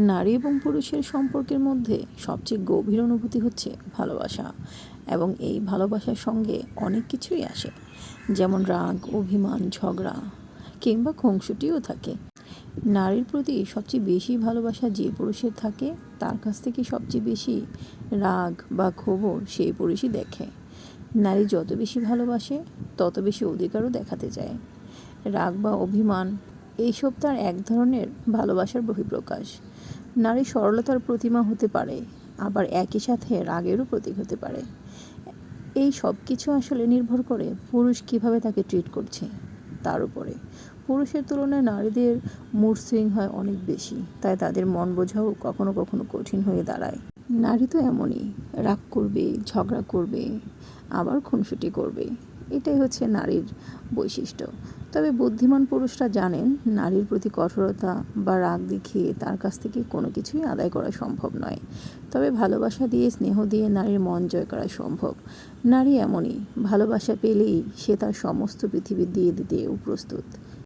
নারী এবং পুরুষের সম্পর্কের মধ্যে সবচেয়ে গভীর অনুভূতি হচ্ছে ভালোবাসা, এবং এই ভালোবাসার সঙ্গে অনেক কিছুই আসে, যেমন রাগ, অভিমান, ঝগড়া কিংবা খুনসুটিও থাকে। নারীর প্রতি সবচেয়ে বেশি ভালোবাসা যে পুরুষের থাকে, তার কাছ থেকে সবচেয়ে বেশি রাগ বা ক্ষোভও সেই পুরুষই দেখে। নারী যত বেশি ভালোবাসে, তত বেশি অধিকারও দেখাতে চায়। রাগ বা অভিমান এইসব তার এক ধরনের ভালোবাসার বহিঃপ্রকাশ। নারী সরলতার প্রতিমা হতে পারে, আবার একই সাথে রাগেরও প্রতীক হতে পারে। এই সব কিছু আসলে নির্ভর করে পুরুষ কিভাবে তাকে ট্রিট করছে তার উপরে। পুরুষের তুলনায় নারীদের মুড সুইং হয় অনেক বেশি, তাই তাদের মন বোঝাও কখনো কখনো কঠিন হয়ে দাঁড়ায়। নারী তো এমনই, রাগ করবে, ঝগড়া করবে, আবার খুনসুটি করবে। এটাই হচ্ছে নারীর বৈশিষ্ট্য। তবে বুদ্ধিমান পুরুষরা জানেন, নারীর প্রতি কঠোরতা বা রাগ দেখিয়ে তার কাছ থেকে কোনো কিছুই আদায় করা সম্ভব নয়। তবে ভালোবাসা দিয়ে, স্নেহ দিয়ে নারীর মন জয় করা সম্ভব। নারী এমনই, ভালোবাসা পেলেই সে তার সমস্ত পৃথিবী দিয়ে দিতেও প্রস্তুত।